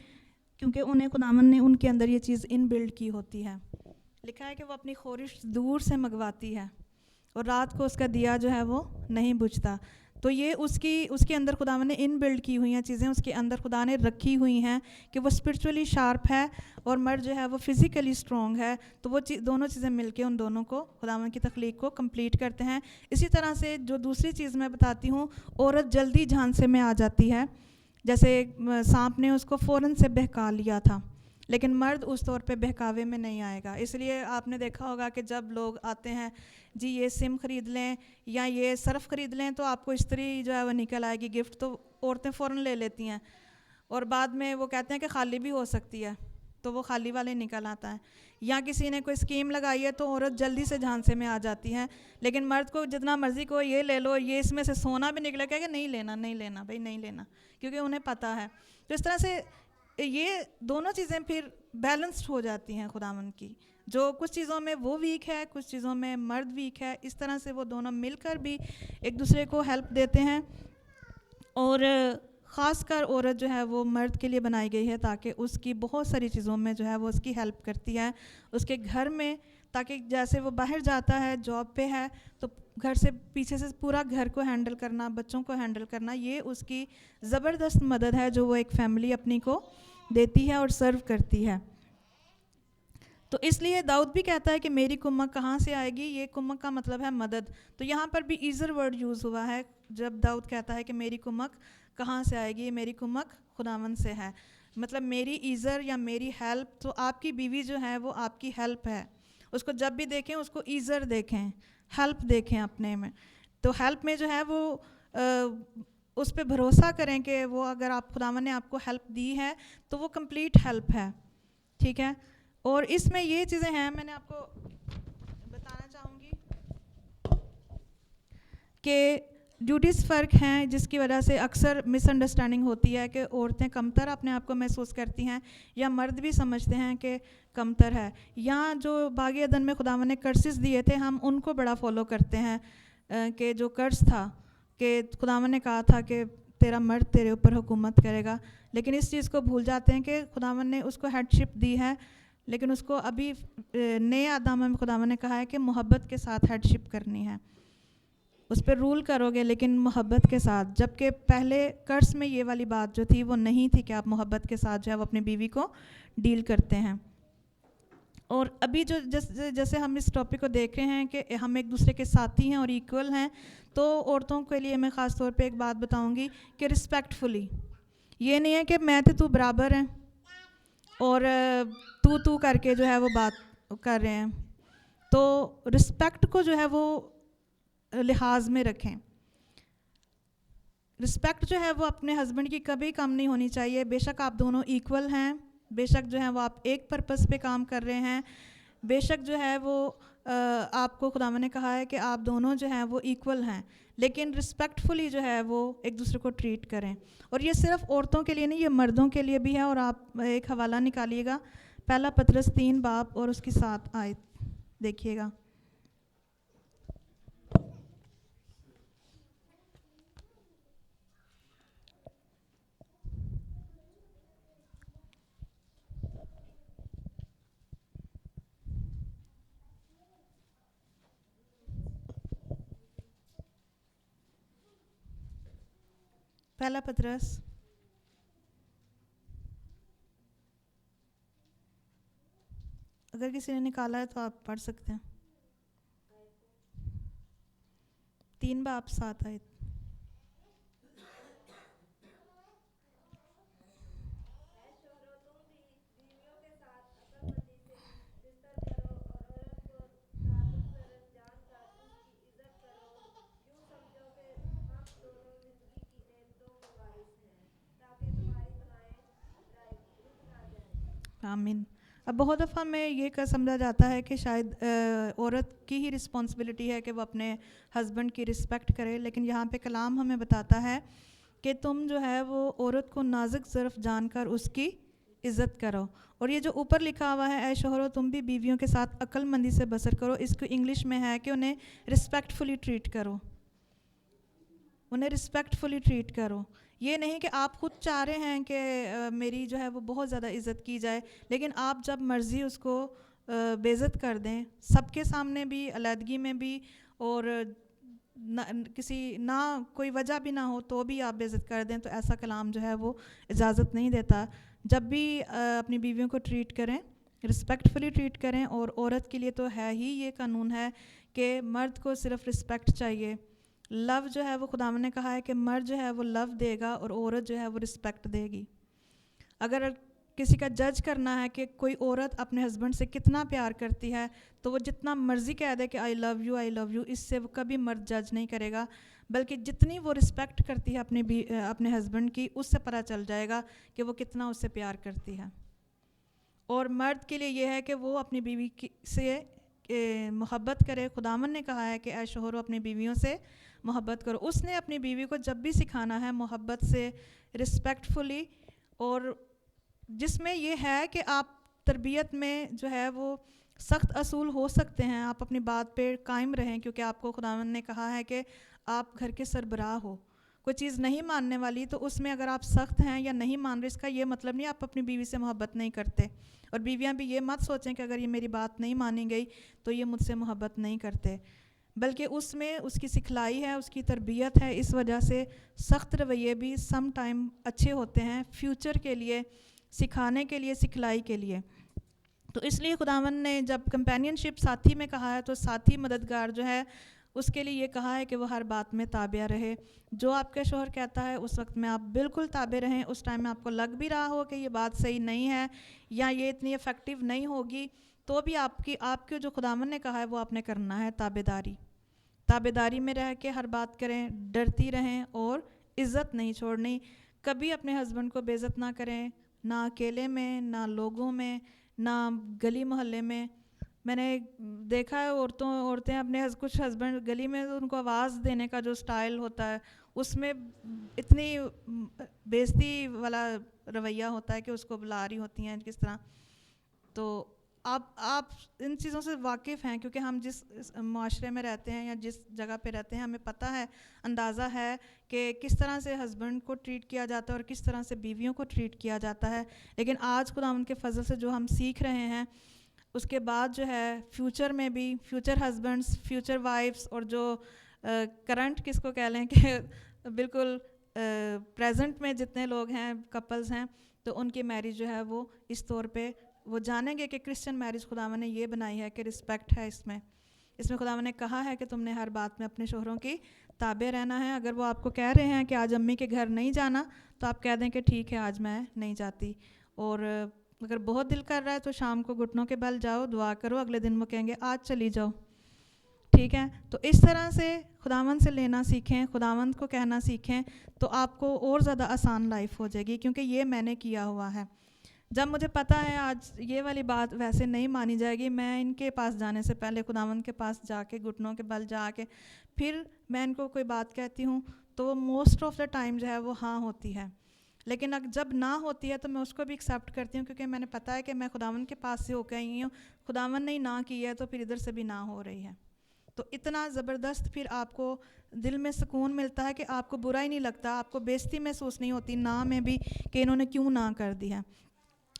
کیونکہ انہیں خداوند نے ان کے اندر یہ چیز ان بلڈ کی ہوتی ہے. لکھا ہے کہ وہ اپنی خورش دور سے منگواتی ہے اور رات کو اس کا دیا جو ہے وہ نہیں بجھتا. تو یہ اس کے اندر خداوند نے ان بلڈ کی ہوئی ہیں چیزیں, اس کے اندر خدا نے رکھی ہوئی ہیں کہ وہ اسپرچولی شارپ ہے اور مرد جو ہے وہ فزیکلی اسٹرانگ ہے. تو وہ دونوں چیزیں مل کے ان دونوں کو خداوند کی تخلیق کو کمپلیٹ کرتے ہیں. اسی طرح سے جو دوسری چیز میں بتاتی ہوں, عورت جلدی جھانسے میں آ جاتی ہے. جیسے سانپ نے اس کو فوراً سے بہکا لیا تھا, لیکن مرد اس طور پہ بہکاوے میں نہیں آئے گا. اس لیے آپ نے دیکھا ہوگا کہ جب لوگ آتے ہیں جی یہ سم خرید لیں یا یہ صرف خرید لیں تو آپ کو استری جو ہے وہ نکل آئے گی گفٹ, تو عورتیں فوراً لے لیتی ہیں اور بعد میں وہ کہتے ہیں کہ خالی بھی ہو سکتی ہے تو وہ خالی والے نکل آتا ہے. یا کسی نے کوئی اسکیم لگائی ہے تو عورت جلدی سے جھانسے میں آ جاتی ہے, لیکن مرد کو جتنا مرضی کو یہ لے لو, یہ اس میں سے سونا بھی نکلے گا کہ نہیں لینا بھائی نہیں لینا, کیونکہ انہیں پتہ ہے. تو اس طرح سے یہ دونوں چیزیں پھر بیلنسڈ ہو جاتی ہیں خداوند کی. جو کچھ چیزوں میں وہ ویک ہے, کچھ چیزوں میں مرد ویک ہے, اس طرح سے وہ دونوں مل کر بھی ایک دوسرے کو ہیلپ دیتے ہیں. اور خاص کر عورت جو ہے وہ مرد کے لیے بنائی گئی ہے تاکہ اس کی بہت ساری چیزوں میں جو ہے وہ اس کی ہیلپ کرتی ہے اس کے گھر میں, تاکہ جیسے وہ باہر جاتا ہے جاب پہ ہے تو گھر سے پیچھے سے پورا گھر کو ہینڈل کرنا, بچوں کو ہینڈل کرنا, یہ اس کی زبردست مدد ہے جو وہ ایک فیملی اپنی کو دیتی ہے اور سرو کرتی ہے. تو اس لیے داؤد بھی کہتا ہے کہ میری کمک کہاں سے آئے گی, یہ کمک کا مطلب ہے مدد. تو یہاں پر بھی ایزر ورڈ یوز ہوا ہے جب داؤد کہتا ہے کہ میری کمک کہاں سے آئے گی, میری کمک خداوند سے ہے. مطلب میری ایزر یا میری ہیلپ, تو آپ کی بیوی جو ہے وہ آپ کی ہیلپ ہے. اس کو جب بھی دیکھیں اس کو ایزر دیکھیں, ہیلپ دیکھیں اپنے میں. تو ہیلپ میں جو ہے وہ اس پہ بھروسہ کریں کہ وہ اگر آپ خداوند نے آپ کو ہیلپ دی ہے تو وہ کمپلیٹ ہیلپ ہے, ٹھیک ہے. اور اس میں یہ چیزیں ہیں, میں نے آپ کو بتانا چاہوں گی کہ ڈیوٹیز فرق ہیں جس کی وجہ سے اکثر مس انڈرسٹینڈنگ ہوتی ہے کہ عورتیں کمتر اپنے آپ کو محسوس کرتی ہیں یا مرد بھی سمجھتے ہیں کہ کمتر ہے. یا جو باغ عدن میں خداوند نے کرسز دیے تھے ہم ان کو بڑا فالو کرتے ہیں کہ جو کرس تھا کہ خداوند نے کہا تھا کہ تیرا مرد تیرے اوپر حکومت کرے گا, لیکن اس چیز کو بھول جاتے ہیں کہ خداوند نے اس کو ہیڈشپ دی ہے, لیکن اس کو ابھی نئے آدم میں خداوند نے کہا ہے کہ محبت کے ساتھ ہیڈشپ کرنی ہے. اس پہ رول کرو گے لیکن محبت کے ساتھ، جبکہ پہلے قرض میں یہ والی بات جو تھی وہ نہیں تھی کہ آپ محبت کے ساتھ جو ہے وہ اپنی بیوی کو ڈیل کرتے ہیں. اور ابھی جو جیسے ہم اس ٹاپک کو دیکھ رہے ہیں کہ ہم ایک دوسرے کے ساتھی ہیں اور ایکول ہیں، تو عورتوں کے لیے میں خاص طور پہ ایک بات بتاؤں گی کہ رسپیکٹفلی، یہ نہیں ہے کہ میں تو برابر ہیں اور تو کر کے جو ہے وہ بات کر رہے ہیں. تو رسپیکٹ کو جو ہے وہ لحاظ میں رکھیں. رسپیکٹ جو ہے وہ اپنے ہسبینڈ کی کبھی کم نہیں ہونی چاہیے. بے شک آپ دونوں ایکول ہیں، بے شک جو ہے وہ آپ ایک پرپس پہ کام کر رہے ہیں، بے شک جو ہے وہ آپ کو خداوند نے کہا ہے کہ آپ دونوں جو ہیں وہ ایکول ہیں، لیکن رسپیکٹفلی جو ہے وہ ایک دوسرے کو ٹریٹ کریں. اور یہ صرف عورتوں کے لیے نہیں، یہ مردوں کے لیے بھی ہے. اور آپ ایک حوالہ نکالیے گا، پہلا پطرس 3 باب اور اس کی 7 آیت دیکھیے گا. پہلا پطرس اگر کسی نے نکالا ہے تو آپ پڑھ سکتے ہیں. 3 باب 7 آیت. آمین. اب بہت دفعہ میں یہ سمجھا جاتا ہے کہ شاید عورت کی ہی رسپانسبلٹی ہے کہ وہ اپنے ہسبینڈ کی رسپیکٹ کرے، لیکن یہاں پہ کلام ہمیں بتاتا ہے کہ تم جو ہے وہ عورت کو نازک ظرف جان کر اس کی عزت کرو. اور یہ جو اوپر لکھا ہوا ہے اے شوہرو تم بھی بیویوں کے ساتھ عقل مندی سے بسر کرو، اس کو انگلش میں ہے کہ انہیں رسپیکٹفلی ٹریٹ کرو، انہیں رسپیکٹفلی ٹریٹ کرو. یہ نہیں کہ آپ خود چاہ رہے ہیں کہ میری جو ہے وہ بہت زیادہ عزت کی جائے، لیکن آپ جب مرضی اس کو بے عزت کر دیں، سب کے سامنے بھی، علیحدگی میں بھی، اور نہ کوئی وجہ بھی نہ ہو تو بھی آپ بے عزت کر دیں، تو ایسا کلام جو ہے وہ اجازت نہیں دیتا. جب بھی اپنی بیویوں کو ٹریٹ کریں، رسپیکٹفلی ٹریٹ کریں. اور عورت کے لیے تو ہے ہی یہ قانون ہے کہ مرد کو صرف رسپیکٹ چاہیے. لو جو ہے وہ خداوند نے کہا ہے کہ مرد جو ہے وہ لو دے گا اور عورت جو ہے وہ رسپیکٹ دے گی. اگر کسی کا جج کرنا ہے کہ کوئی عورت اپنے ہسبینڈ سے کتنا پیار کرتی ہے تو وہ جتنا مرضی کہہ دے کہ آئی love you I love you, اس سے وہ کبھی مرد جج نہیں کرے گا، بلکہ جتنی وہ رسپیکٹ کرتی ہے اپنے ہسبینڈ کی، اس سے پتہ چل جائے گا کہ وہ کتنا اس سے پیار کرتی ہے. اور مرد کے لیے یہ ہے کہ وہ اپنی بیوی سے محبت کرے. خداوند نے کہا ہے کہ اے شوہرو اپنی بیویوں سے محبت کرو. اس نے اپنی بیوی کو جب بھی سکھانا ہے محبت سے، رسپیکٹفلی، اور جس میں یہ ہے کہ آپ تربیت میں جو ہے وہ سخت اصول ہو سکتے ہیں، آپ اپنی بات پہ قائم رہیں، کیونکہ آپ کو خداوند نے کہا ہے کہ آپ گھر کے سربراہ ہو. کوئی چیز نہیں ماننے والی تو اس میں اگر آپ سخت ہیں یا نہیں مان رہے، اس کا یہ مطلب نہیں آپ اپنی بیوی سے محبت نہیں کرتے. اور بیویاں بھی یہ مت سوچیں کہ اگر یہ میری بات نہیں مانی گئی تو یہ مجھ سے محبت نہیں کرتے، بلکہ اس میں اس کی سکھلائی ہے، اس کی تربیت ہے. اس وجہ سے سخت رویے بھی سم ٹائم اچھے ہوتے ہیں فیوچر کے لیے، سکھانے کے لیے، سکھلائی کے لیے. تو اس لیے خداوند نے جب کمپینین شپ ساتھی میں کہا ہے تو ساتھی مددگار جو ہے اس کے لیے یہ کہا ہے کہ وہ ہر بات میں تابع رہے. جو آپ کا شوہر کہتا ہے اس وقت میں آپ بالکل تابع رہیں. اس ٹائم میں آپ کو لگ بھی رہا ہو کہ یہ بات صحیح نہیں ہے یا یہ اتنی افیکٹو نہیں ہوگی، تو بھی آپ کے جو خداوند نے کہا ہے وہ آپ نے کرنا ہے. تابع داری میں رہ کے ہر بات کریں، ڈرتی رہیں اور عزت نہیں چھوڑنی. کبھی اپنے ہسبینڈ کو بے عزت نہ کریں، نہ اکیلے میں، نہ لوگوں میں، نہ گلی محلے میں. میں نے دیکھا ہے عورتیں اپنے کچھ ہسبینڈ گلی میں ان کو آواز دینے کا جو سٹائل ہوتا ہے اس میں اتنی بے عزتی والا رویہ ہوتا ہے کہ اس کو بلا رہی ہوتی ہیں کس طرح. تو آپ ان چیزوں سے واقف ہیں کیونکہ ہم جس معاشرے میں رہتے ہیں یا جس جگہ پہ رہتے ہیں ہمیں پتہ ہے، اندازہ ہے کہ کس طرح سے ہسبینڈ کو ٹریٹ کیا جاتا ہے اور کس طرح سے بیویوں کو ٹریٹ کیا جاتا ہے. لیکن آج خداوند کے فضل سے جو ہم سیکھ رہے ہیں اس کے بعد جو ہے فیوچر میں بھی فیوچر ہسبینڈس، فیوچر وائفس اور جو کرنٹ کس کو کہہ لیں کہ بالکل پریزنٹ میں جتنے لوگ ہیں کپلز ہیں تو ان کی میرج جو ہے وہ اس طور پہ وہ جانیں گے کہ کرسچن میرج خداوند نے یہ بنائی ہے کہ رسپیکٹ ہے اس میں خداوند نے کہا ہے کہ تم نے ہر بات میں اپنے شوہروں کی تابع رہنا ہے. اگر وہ آپ کو کہہ رہے ہیں کہ آج امی کے گھر نہیں جانا تو آپ کہہ دیں کہ ٹھیک ہے آج میں نہیں جاتی. اور اگر بہت دل کر رہا ہے تو شام کو گھٹنوں کے بل جاؤ, دعا کرو, اگلے دن وہ کہیں گے آج چلی جاؤ. ٹھیک ہے, تو اس طرح سے خداوند سے لینا سیکھیں, خداوند کو کہنا سیکھیں تو آپ کو اور زیادہ آسان لائف ہو جائے گی, کیونکہ یہ میں نے کیا ہوا ہے. جب مجھے پتہ ہے آج یہ والی بات ویسے نہیں مانی جائے گی, میں ان کے پاس جانے سے پہلے خداوند کے پاس جا کے گھٹنوں کے بل جا کے پھر میں ان کو کوئی بات کہتی ہوں تو وہ موسٹ آف دا ٹائم جو ہے وہ ہاں ہوتی ہے. لیکن جب نہ ہوتی ہے تو میں اس کو بھی ایکسیپٹ کرتی ہوں, کیونکہ میں نے پتہ ہے کہ میں خداوند کے پاس سے ہو کے آئی ہوں, خداوند نے نہ کی ہے تو پھر ادھر سے بھی نہ ہو رہی ہے. تو اتنا زبردست پھر آپ کو دل میں سکون ملتا ہے کہ آپ کو برا ہی نہیں لگتا, آپ کو بےزتی محسوس نہیں ہوتی نہ میں بھی کہ انہوں نے کیوں نہ کر دی ہے.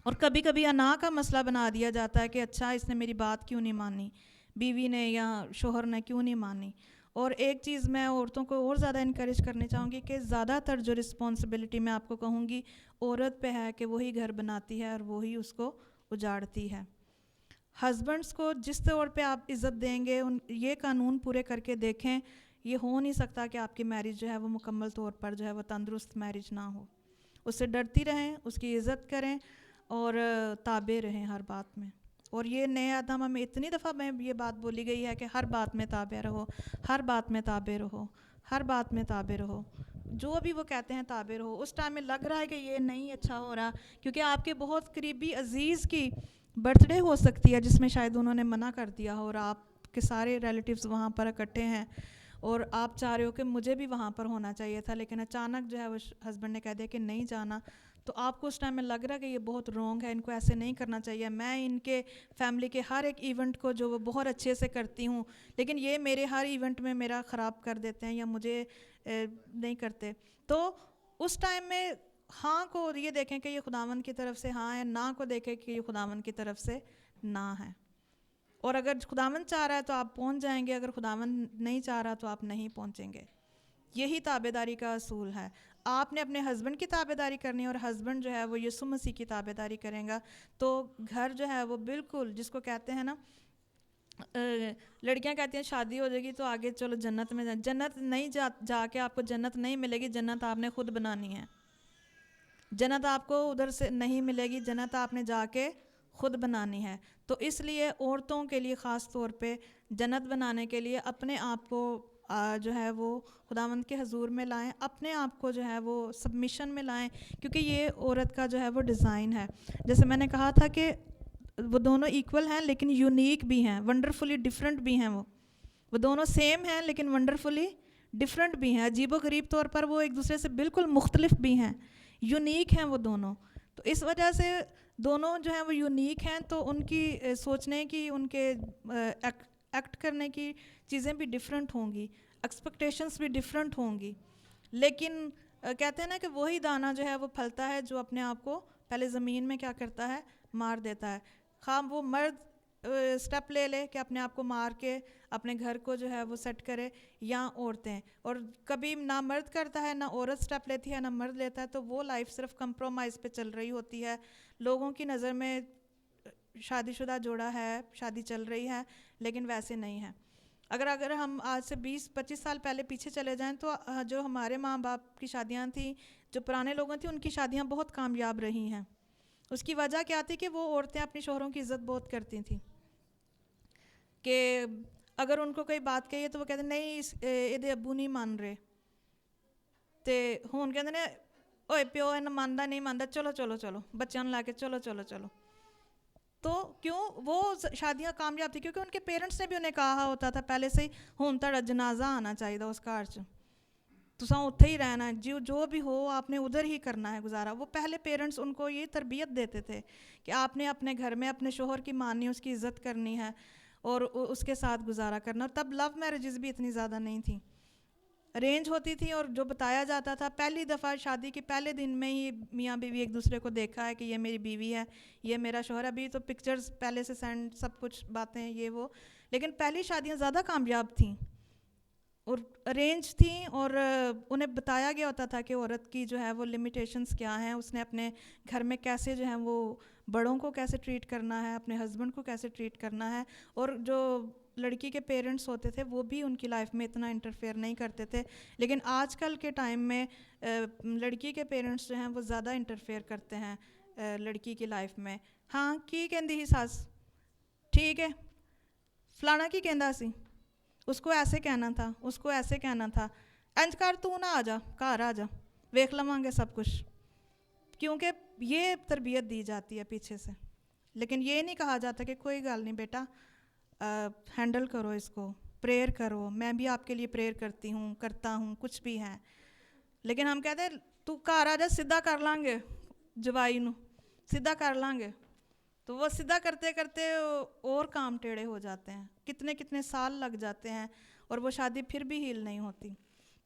اور کبھی کبھی انا کا مسئلہ بنا دیا جاتا ہے کہ اچھا اس نے میری بات کیوں نہیں مانی, بیوی نے یا شوہر نے کیوں نہیں مانی. اور ایک چیز میں عورتوں کو اور زیادہ انکریج کرنی چاہوں گی کہ زیادہ تر جو رسپانسبلٹی میں آپ کو کہوں گی عورت پہ ہے کہ وہی گھر بناتی ہے اور وہی اس کو اجاڑتی ہے. ہسبینڈس کو جس طور پہ آپ عزت دیں گے یہ قانون پورے کر کے دیکھیں, یہ ہو نہیں سکتا کہ آپ کی میرج جو ہے وہ مکمل طور پر جو ہے وہ تندرست میرج نہ ہو. اس سے ڈرتی رہیں, اس کی عزت کریں اور تابع رہیں ہر بات میں. اور یہ نئے آدم ہمیں اتنی دفعہ میں یہ بات بولی گئی ہے کہ ہر بات میں تابع رہو, ہر بات میں تابع رہو, ہر بات میں تابع رہو, جو بھی وہ کہتے ہیں تابع رہو. اس ٹائم میں لگ رہا ہے کہ یہ نہیں اچھا ہو رہا کیونکہ آپ کے بہت قریبی عزیز کی برتھ ڈے ہو سکتی ہے جس میں شاید انہوں نے منع کر دیا ہو, اور آپ کے سارے ریلیٹیوز وہاں پر اکٹھے ہیں اور آپ چاہ رہے ہو کہ مجھے بھی وہاں پر ہونا چاہیے تھا, لیکن اچانک جو ہے وہ ہسبینڈ نے کہہ دیا کہ نہیں جانا. تو آپ کو اس ٹائم میں لگ رہا ہے کہ یہ بہت رانگ ہے, ان کو ایسے نہیں کرنا چاہیے. میں ان کے فیملی کے ہر ایک ایونٹ کو جو وہ بہت اچھے سے کرتی ہوں, لیکن یہ میرے ہر ایونٹ میں میرا خراب کر دیتے ہیں یا مجھے نہیں کرتے. تو اس ٹائم میں ہاں کو یہ دیکھیں کہ یہ خداوند کی طرف سے ہاں ہے, نہ کو دیکھیں کہ یہ خداوند کی طرف سے نہ ہے. اور اگر خداوند چاہ رہا ہے تو آپ پہنچ جائیں گے, اگر خداوند نہیں چاہ رہا تو آپ نہیں پہنچیں گے. یہی تابع داری کا اصول ہے. آپ نے اپنے ہسبینڈ کی تابع داری کرنی ہے اور ہسبینڈ جو ہے وہ یسوع مسیح کی تابع داری کریں گا تو گھر جو ہے وہ بالکل جس کو کہتے ہیں نا, لڑکیاں کہتی ہیں شادی ہو جائے گی تو آگے چلو جنت میں جائیں. جنت نہیں جا کے آپ کو جنت نہیں ملے گی, جنت آپ نے خود بنانی ہے. جنت آپ کو ادھر سے نہیں ملے گی, جنت آپ نے جا کے خود بنانی ہے. تو اس لیے عورتوں کے لیے خاص طور پہ جنت بنانے کے لیے اپنے آپ کو جو ہے وہ خداوند کے حضور میں لائیں, اپنے آپ کو جو ہے وہ سبمیشن میں لائیں, کیونکہ یہ عورت کا جو ہے وہ ڈیزائن ہے. جیسے میں نے کہا تھا کہ وہ دونوں ایکول ہیں لیکن یونیک بھی ہیں, ونڈرفلی ڈفرینٹ بھی ہیں. وہ دونوں سیم ہیں لیکن ونڈرفلی ڈفرینٹ بھی ہیں, عجیب و غریب طور پر وہ ایک دوسرے سے بالکل مختلف بھی ہیں, یونیک ہیں وہ دونوں. تو اس وجہ سے دونوں جو ہیں وہ یونیک ہیں, تو ان کی سوچنے کی, ان کے ایکٹ کرنے کی چیزیں بھی ڈفرینٹ ہوں گی, ایکسپیکٹیشنس بھی ڈفرینٹ ہوں گی. لیکن کہتے ہیں نا کہ وہی دانہ جو ہے وہ پھلتا ہے جو اپنے آپ کو پہلے زمین میں کیا کرتا ہے, مار دیتا ہے. خواہ وہ مرد سٹیپ لے لے کہ اپنے آپ کو مار کے اپنے گھر کو جو ہے وہ سیٹ کرے, یا عورتیں. اور کبھی نہ مرد کرتا ہے, نہ عورت سٹیپ لیتی ہے, نہ مرد لیتا ہے. تو وہ لائف صرف کمپرومائز پہ چل رہی ہوتی ہے. لوگوں کی نظر میں شادی شدہ جوڑا ہے, شادی چل رہی ہے, لیکن ویسے نہیں ہے. اگر ہم آج سے 20-25 سال پہلے پیچھے چلے جائیں تو جو ہمارے ماں باپ کی شادیاں تھیں, جو پرانے لوگوں تھیں, ان کی شادیاں بہت کامیاب رہی ہیں. اس کی وجہ کیا تھی کہ وہ عورتیں اپنی شوہروں کی عزت بہت کرتی تھیں, کہ اگر ان کو کوئی بات کہیے تو وہ کہتے نہیں یہ ابو نہیں مان رہے, تے ہون کہتے ہیں اوے پیو ہے ماندا نہیں ماندا, چلو چلو چلو بچوں لا کے چلو چلو چلو. تو کیوں وہ شادیاں کامیاب تھی, کیونکہ ان کے پیرنٹس نے بھی انہیں کہا ہوتا تھا پہلے سے ہی, ہون تڑا جنازہ آنا چاہیے اس گھر چ, تساں اتھے ہی رہنا ہے, جو بھی ہو آپ نے ادھر ہی کرنا ہے گزارا. وہ پہلے پیرنٹس ان کو یہ تربیت دیتے تھے کہ آپ نے اپنے گھر میں اپنے شوہر کی ماننی, اس کی عزت کرنی ہے اور اس کے ساتھ گزارا کرنا. تب لو میرجز بھی اتنی زیادہ نہیں تھیں, ارینج ہوتی تھی. اور جو بتایا جاتا تھا پہلی دفعہ شادی کے پہلے دن میں ہی میاں بیوی ایک دوسرے کو دیکھا ہے کہ یہ میری بیوی ہے, یہ میرا شوہر. ابھی تو پکچرز پہلے سے سینڈ سب کچھ باتیں یہ وہ, لیکن پہلی شادیاں زیادہ کامیاب تھیں. اور ارینج تھیں، اور انہیں بتایا گیا ہوتا تھا کہ عورت کی جو ہے وہ لمیٹیشنز کیا ہیں، اس نے اپنے گھر میں کیسے جو ہے وہ بڑوں کو کیسے ٹریٹ کرنا ہے، اپنے ہسبینڈ کو کیسے ٹریٹ کرنا ہے. اور جو لڑکی کے پیرنٹس ہوتے تھے وہ بھی ان کی لائف میں اتنا انٹرفیئر نہیں کرتے تھے. لیکن آج کل کے ٹائم میں لڑکی کے پیرنٹس جو ہیں وہ زیادہ انٹرفیئر کرتے ہیں لڑکی کی لائف میں. ہاں کی کہندی ہی ساس ٹھیک ہے فلانا کی کہندا سی، اس کو ایسے کہنا تھا، اس کو ایسے کہنا تھا، انج کر تو نہ آ جا گھر آ جا ویکھ لواں گے سب کچھ. کیونکہ یہ تربیت دی جاتی ہے پیچھے سے. لیکن یہ نہیں کہا جاتا کہ کوئی گل نہیں بیٹا ہینڈل کرو اس کو، پریئر کرو، میں بھی آپ کے لیے پریئر کرتی ہوں، کرتا ہوں، کچھ بھی ہے. لیکن ہم کہتے ہیں تو گھر آ جا سیدھا کر لیں گے جوائی نو، سیدھا کر لیں گے. تو وہ سیدھا کرتے کرتے اور کام ٹیڑھے ہو جاتے ہیں، کتنے کتنے سال لگ جاتے ہیں، اور وہ شادی پھر بھی ہیل نہیں ہوتی.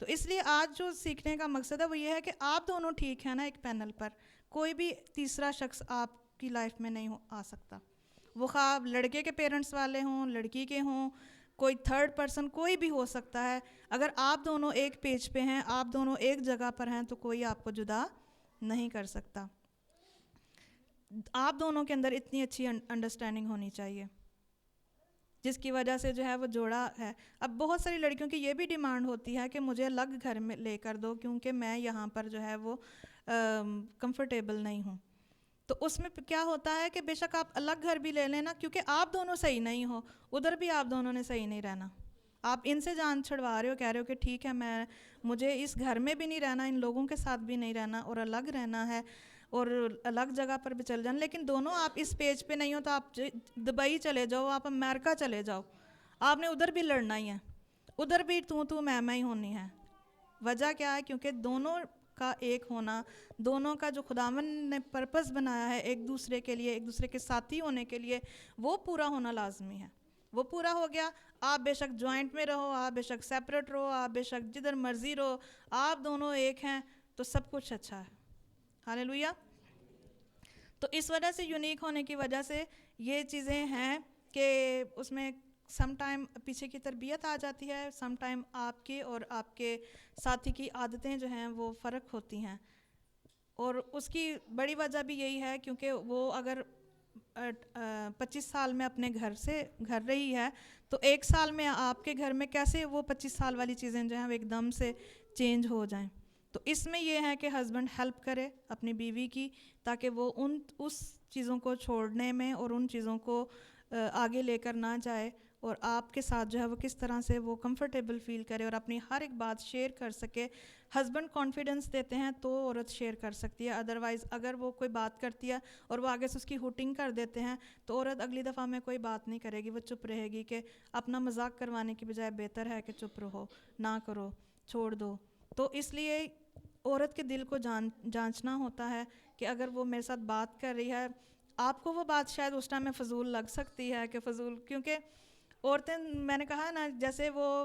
تو اس لیے آج جو سیکھنے کا مقصد ہے وہ یہ ہے کہ آپ دونوں ٹھیک ہیں نا ایک پینل پر، کوئی بھی تیسرا شخص آپ کی لائف میں نہیں آ سکتا. وہ خواب لڑکے کے پیرنٹس والے ہوں، لڑکی کے ہوں، کوئی تھرڈ پرسن کوئی بھی ہو سکتا ہے. اگر آپ دونوں ایک پیج پہ ہیں، آپ دونوں ایک جگہ پر ہیں، تو کوئی آپ کو جدا نہیں کر سکتا. آپ دونوں کے اندر اتنی اچھی انڈرسٹینڈنگ ہونی چاہیے جس کی وجہ سے جو ہے وہ جوڑا ہے. اب بہت ساری لڑکیوں کی یہ بھی ڈیمانڈ ہوتی ہے کہ مجھے الگ گھر میں لے کر دو کیونکہ میں یہاں پر جو ہے وہ کمفرٹیبل نہیں ہوں. تو اس میں کیا ہوتا ہے کہ بے شک آپ الگ گھر بھی لے لینا، کیونکہ آپ دونوں صحیح نہیں ہو، ادھر بھی آپ دونوں نے صحیح نہیں رہنا. آپ ان سے جان چھڑوا رہے ہو، کہہ رہے ہو کہ ٹھیک ہے مجھے اس گھر میں بھی نہیں رہنا، ان لوگوں کے ساتھ بھی نہیں رہنا، اور الگ رہنا ہے اور الگ جگہ پر بھی چل جانا. لیکن دونوں آپ اس پیج پہ نہیں ہو تو آپ دبئی چلے جاؤ، آپ امریکہ چلے جاؤ، آپ نے ادھر بھی لڑنا ہی ہے، ادھر بھی تو میں ہی ہونی ہے. وجہ کیا ہے؟ کیونکہ دونوں کا ایک ہونا، دونوں کا جو خداوند نے پرپس بنایا ہے ایک دوسرے کے لیے، ایک دوسرے کے ساتھی ہونے کے لیے، وہ پورا ہونا لازمی ہے. وہ پورا ہو گیا، آپ بے شک جوائنٹ میں رہو، آپ بے شک سیپریٹ رہو، آپ بے شک جدھر مرضی رہو، آپ دونوں ایک ہیں تو سب کچھ اچھا ہے. ہاللیلویہ. تو اس وجہ سے یونیک ہونے کی وجہ سے یہ چیزیں ہیں کہ اس میں سم ٹائم پیچھے کی تربیت آ جاتی ہے، سم ٹائم آپ کی اور آپ کے ساتھی کی عادتیں جو ہیں وہ فرق ہوتی ہیں. اور اس کی بڑی وجہ بھی یہی ہے کیونکہ وہ اگر 25 سال میں اپنے گھر رہی ہے تو 1 سال میں آپ کے گھر میں کیسے وہ 25 سال والی چیزیں جو ہیں وہ ایک دم سے چینج ہو جائیں. تو اس میں یہ ہے کہ ہسبینڈ ہیلپ کرے اپنی بیوی کی تاکہ وہ اس چیزوں کو چھوڑنے میں اور ان چیزوں کو آگے لے کر نہ جائے، اور آپ کے ساتھ جو ہے وہ کس طرح سے وہ کمفرٹیبل فیل کرے اور اپنی ہر ایک بات شیئر کر سکے. ہسبینڈ کانفیڈنس دیتے ہیں تو عورت شیئر کر سکتی ہے، ادروائز اگر وہ کوئی بات کرتی ہے اور وہ آگے سے اس کی ہوٹنگ کر دیتے ہیں تو عورت اگلی دفعہ میں کوئی بات نہیں کرے گی، وہ چپ رہے گی کہ اپنا مذاق کروانے کی بجائے بہتر ہے کہ چپ رہو، نہ کرو، چھوڑ دو. تو اس لیے عورت کے دل کو جانچنا ہوتا ہے کہ اگر وہ میرے ساتھ بات کر رہی ہے، آپ کو وہ بات شاید اس ٹائم میں فضول لگ سکتی ہے کہ فضول، کیونکہ عورتیں میں نے کہا نا جیسے وہ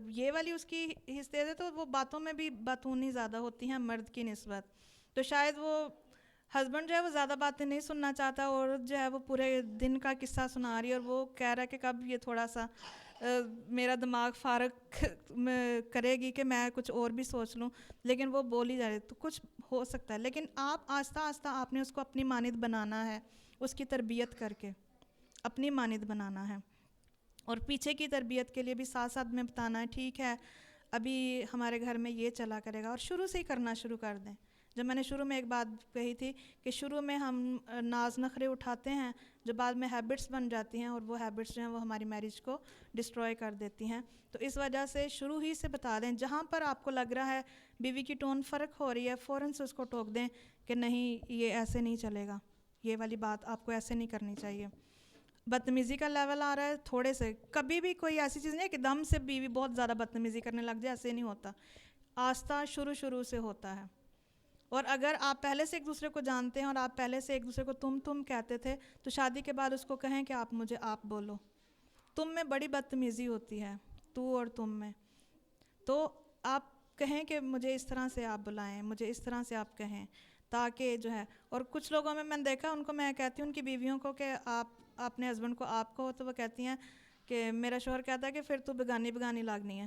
یہ والی اس کی حصے ہے تو وہ باتوں میں بھی باتونی زیادہ ہوتی ہیں مرد کی نسبت. تو شاید وہ ہسبینڈ جو ہے وہ زیادہ باتیں نہیں سننا چاہتا، عورت جو ہے وہ پورے دن کا قصہ سنا رہی ہے اور وہ کہہ رہا ہے کہ کب یہ تھوڑا سا میرا دماغ فارغ کرے گی کہ میں کچھ اور بھی سوچ لوں، لیکن وہ بول ہی جا رہی. تو کچھ ہو سکتا ہے، لیکن آپ آہستہ آہستہ آپ نے اس کو اپنی مانند بنانا ہے، اس کی تربیت کر کے اپنی مانند بنانا ہے. اور پیچھے کی تربیت کے لیے بھی ساتھ ساتھ میں بتانا ہے ٹھیک ہے ابھی ہمارے گھر میں یہ چلا کرے گا، اور شروع سے ہی کرنا شروع کر دیں. جب میں نے شروع میں ایک بات کہی تھی کہ شروع میں ہم ناز نخرے اٹھاتے ہیں جو بعد میں ہیبٹس بن جاتی ہیں، اور وہ ہیبٹس جو ہیں وہ ہماری میرج کو ڈسٹروائے کر دیتی ہیں. تو اس وجہ سے شروع ہی سے بتا دیں، جہاں پر آپ کو لگ رہا ہے بیوی کی ٹون فرق ہو رہی ہے فوراً سے اس کو ٹوک دیں کہ نہیں یہ ایسے نہیں چلے گا، یہ والی بات آپ کو ایسے نہیں کرنی چاہیے. بدتمیزی کا لیول آ رہا ہے تھوڑے سے، کبھی بھی کوئی ایسی چیز نہیں ہے کہ دم سے بیوی بہت زیادہ بدتمیزی کرنے لگ جائے، ایسے نہیں ہوتا. آہستہ شروع سے ہوتا ہے. اور اگر آپ پہلے سے ایک دوسرے کو جانتے ہیں اور آپ پہلے سے ایک دوسرے کو تم کہتے تھے تو شادی کے بعد اس کو کہیں کہ آپ مجھے آپ بولو. تم میں بڑی بدتمیزی ہوتی ہے، تو اور تم میں، تو آپ کہیں کہ مجھے اس طرح سے آپ بلائیں، مجھے اس طرح سے آپ کہیں تاکہ جو ہے. اور کچھ لوگوں میں نے دیکھا ان کو، میں کہتی ہوں ان کی بیویوں کو کہ آپ اپنے ہسبینڈ کو آپ کو، تو وہ کہتی ہیں کہ میرا شوہر کہتا ہے کہ پھر تو بگانی لگنی ہے.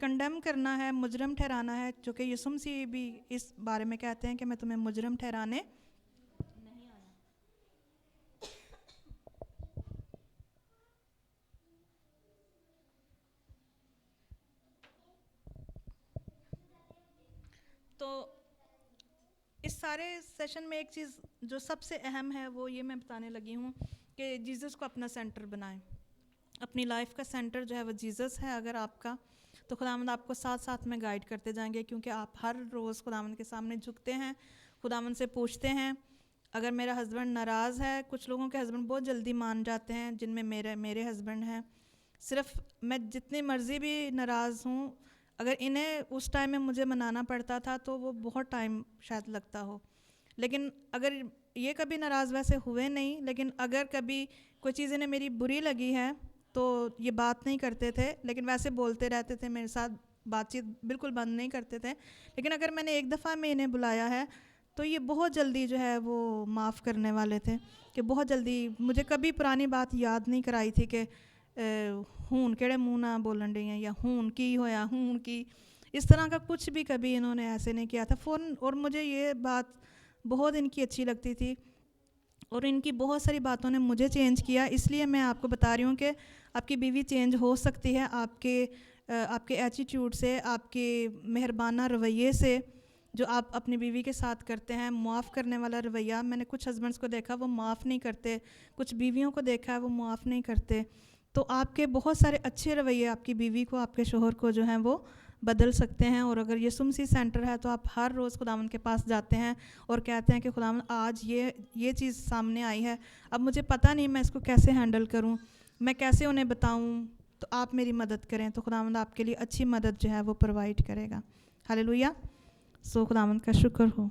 کنڈیم کرنا ہے، مجرم ٹھہرانا ہے، چونکہ یسوع مسیح بھی اس بارے میں کہتے ہیں کہ میں تمہیں مجرم ٹھہرانے نہیں آیا۔ تو اس سارے سیشن میں ایک چیز جو سب سے اہم ہے وہ یہ میں بتانے لگی ہوں کہ جیزس کو اپنا سینٹر بنائیں۔ اپنی لائف کا سینٹر جو ہے وہ جیزس ہے اگر آپ کا، تو خداوند آپ کو ساتھ ساتھ میں گائیڈ کرتے جائیں گے، کیونکہ آپ ہر روز خداوند کے سامنے جھکتے ہیں، خداوند سے پوچھتے ہیں اگر میرا ہسبینڈ ناراض ہے۔ کچھ لوگوں کے ہسبینڈ بہت جلدی مان جاتے ہیں، جن میں میرے ہسبینڈ ہیں، صرف میں جتنی مرضی بھی ناراض ہوں، اگر انہیں اس ٹائم میں مجھے منانا پڑتا تھا تو وہ بہت ٹائم شاید لگتا ہو، لیکن اگر یہ کبھی ناراض ویسے ہوئے نہیں، لیکن اگر کبھی کوئی چیز انہیں میری بری لگی ہے تو یہ بات نہیں کرتے تھے، لیکن ویسے بولتے رہتے تھے میرے ساتھ، بات چیت بالکل بند نہیں کرتے تھے، لیکن اگر میں نے ایک دفعہ میں انہیں بلایا ہے تو یہ بہت جلدی جو ہے وہ معاف کرنے والے تھے، کہ بہت جلدی مجھے کبھی پرانی بات یاد نہیں کرائی تھی کہ ہون کیڑے منہ نہ بولن ڈی ہیں، یا ہون کی ہویا ہون کی، اس طرح کا کچھ بھی کبھی انہوں نے ایسے نہیں کیا تھا فوراً، اور مجھے یہ بات بہت ان کی اچھی لگتی تھی، اور ان کی بہت ساری باتوں نے مجھے چینج کیا۔ اس لیے میں آپ کو بتا رہی ہوں کہ آپ کی بیوی چینج ہو سکتی ہے آپ کے ایٹیٹیوڈ سے، آپ کے مہربانہ رویے سے جو آپ اپنی بیوی کے ساتھ کرتے ہیں، معاف کرنے والا رویہ۔ میں نے کچھ ہسبینڈس کو دیکھا وہ معاف نہیں کرتے، کچھ بیویوں کو دیکھا ہے وہ معاف نہیں کرتے، تو آپ کے بہت سارے اچھے رویے آپ کی بیوی کو، آپ کے شوہر کو جو ہیں وہ بدل سکتے ہیں۔ اور اگر یسوع مسیح سینٹر ہے تو آپ ہر روز خداوند کے پاس جاتے ہیں اور کہتے ہیں کہ خداوند آج یہ چیز سامنے آئی ہے، اب مجھے پتہ نہیں میں اس کو کیسے ہینڈل کروں، میں کیسے انہیں بتاؤں، تو آپ میری مدد کریں، تو خداوند آپ کے لیے اچھی مدد جو ہے وہ پرووائڈ کرے گا۔ ہاللیلویہ۔ سو خداوند کا شکر ہو۔